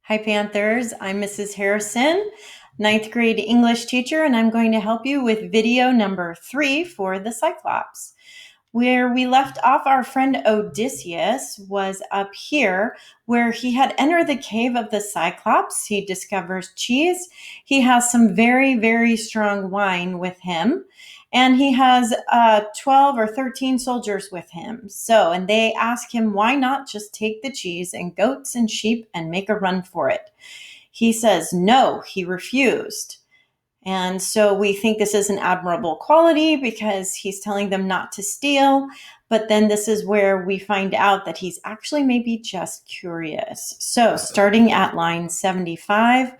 Hi, Panthers. I'm Mrs. Harrison, ninth grade English teacher, and I'm going to help you with video number 3 for the Cyclops. Where we left off, our friend Odysseus was up here where he had entered the cave of the Cyclops. He discovers cheese. He has some very, very strong wine with him. And he has 12 or 13 soldiers with him. And they ask him, why not just take the cheese and goats and sheep and make a run for it? He says, no, he refused. And so we think this is an admirable quality because he's telling them not to steal. But then this is where we find out that he's actually maybe just curious. So starting at line 75,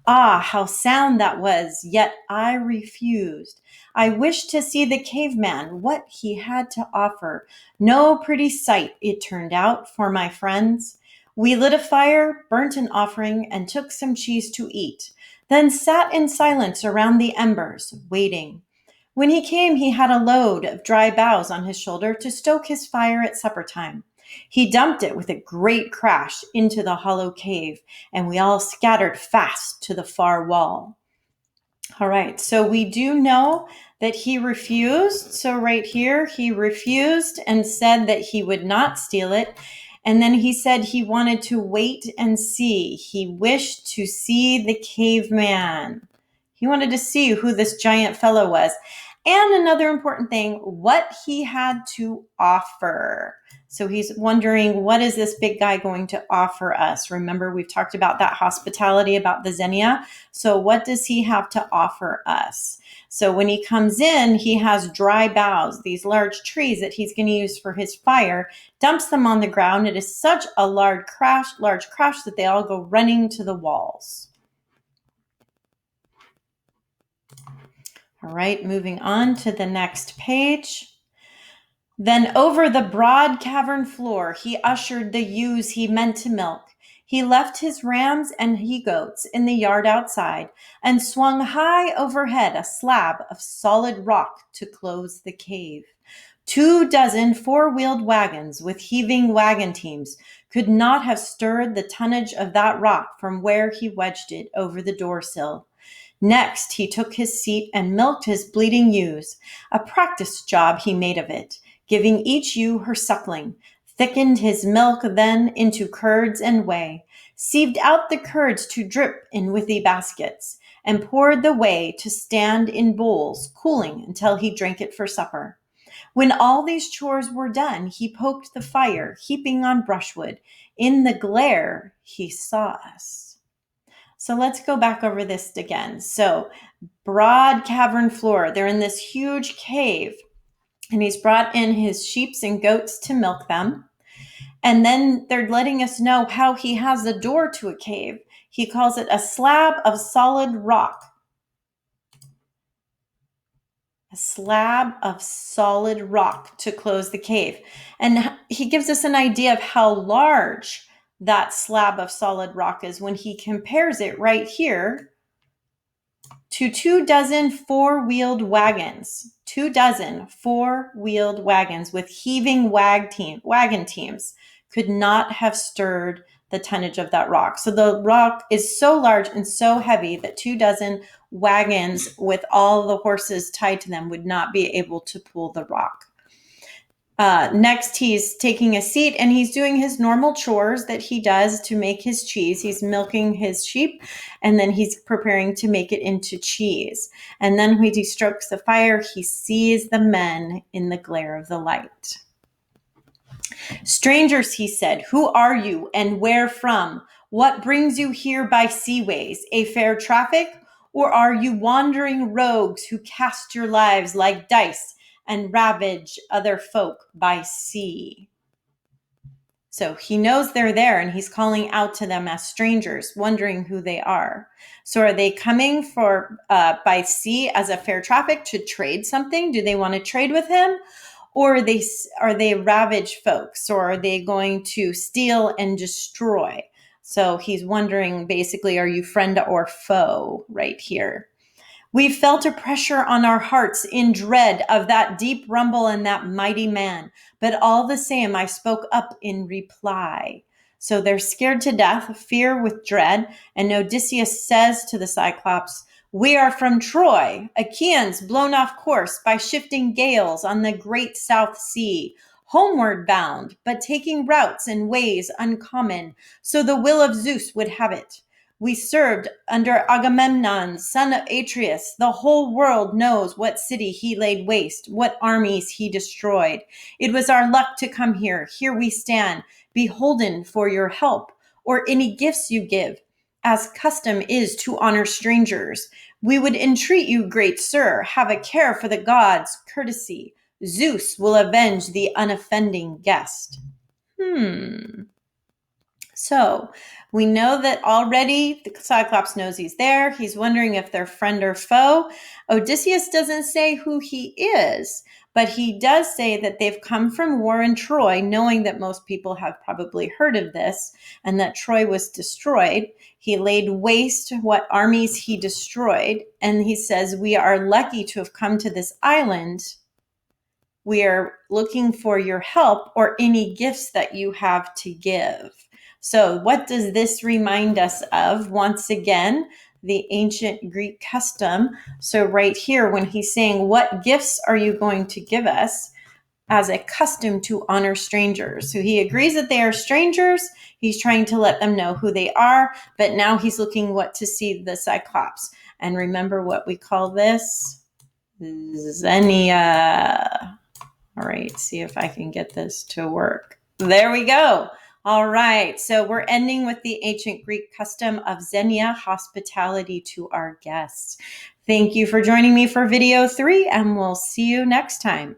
how sound that was, yet I refused. I wished to see the caveman, what he had to offer. No pretty sight it turned out for my friends. We lit a fire, burnt an offering, and took some cheese to eat, then sat in silence around the embers, waiting. When he came, he had a load of dry boughs on his shoulder to stoke his fire at supper time. He dumped it with a great crash into the hollow cave, and we all scattered fast to the far wall. All right, so we do know that he refused. So right here, he refused and said that he would not steal it. And then he said he wanted to wait and see. He wished to see the caveman. He wanted to see who this giant fellow was. And another important thing, what he had to offer. So he's wondering, what is this big guy going to offer us? Remember, we've talked about that hospitality, about the Xenia. So what does he have to offer us? So when he comes in, he has dry boughs, these large trees that he's going to use for his fire, dumps them on the ground. It is such a large crash that they all go running to the walls. All right, moving on to the next page. Then over the broad cavern floor, he ushered the ewes he meant to milk. He left his rams and he-goats in the yard outside and swung high overhead a slab of solid rock to close the cave. 24 four-wheeled wagons with heaving wagon teams could not have stirred the tonnage of that rock from where he wedged it over the doorsill. Next, he took his seat and milked his bleating ewes. A practice job he made of it, giving each ewe her suckling, thickened his milk then into curds and whey, sieved out the curds to drip in withy baskets, and poured the whey to stand in bowls, cooling until he drank it for supper. When all these chores were done, he poked the fire, heaping on brushwood. In the glare, he saw us. So let's go back over this again. So broad cavern floor, they're in this huge cave, and he's brought in his sheep and goats to milk them. And then they're letting us know how he has a door to a cave. He calls it a slab of solid rock. A slab of solid rock to close the cave. And he gives us an idea of how large that slab of solid rock is when he compares it right here to 24 four-wheeled wagons. 24 four-wheeled wagons with heaving wagon teams could not have stirred the tonnage of that rock. So the rock is so large and so heavy that 24 wagons with all the horses tied to them would not be able to pull the rock. Next, he's taking a seat and he's doing his normal chores that he does to make his cheese. He's milking his sheep and then he's preparing to make it into cheese. And then when he strokes the fire, he sees the men in the glare of the light. Strangers, he said, who are you and where from? What brings you here by seaways, a fair traffic? Or are you wandering rogues who cast your lives like dice and ravage other folk by sea? So he knows they're there and he's calling out to them as strangers, wondering who they are. So are they coming for by sea as a fair traffic to trade something? Do they want to trade with him? Or are they ravage folks? Or are they going to steal and destroy? So he's wondering basically, are you friend or foe right here? We felt a pressure on our hearts in dread of that deep rumble and that mighty man. But all the same, I spoke up in reply. So they're scared to death, fear with dread. And Odysseus says to the Cyclops, "We are from Troy, Achaeans blown off course by shifting gales on the great South Sea, homeward bound, but taking routes and ways uncommon, so the will of Zeus would have it. We served under Agamemnon, son of Atreus. The whole world knows what city he laid waste, what armies he destroyed. It was our luck to come here. Here we stand, beholden for your help, or any gifts you give, as custom is to honor strangers. We would entreat you, great sir, have a care for the gods' courtesy. Zeus will avenge the unoffending guest." So we know that already the Cyclops knows he's there. He's wondering if they're friend or foe. Odysseus doesn't say who he is, but he does say that they've come from war in Troy, knowing that most people have probably heard of this and that Troy was destroyed. He laid waste what armies he destroyed. And he says, "We are lucky to have come to this island. We are looking for your help or any gifts that you have to give." So what does this remind us of? Once again, the ancient Greek custom. So right here, when he's saying, "What gifts are you going to give us?" as a custom to honor strangers. So he agrees that they are strangers. He's trying to let them know who they are, but now he's looking what to see the Cyclops. And remember what we call this? Xenia. All right, see if I can get this to work. There we go. All right, so we're ending with the ancient Greek custom of Xenia, hospitality to our guests. Thank you for joining me for video 3, and we'll see you next time.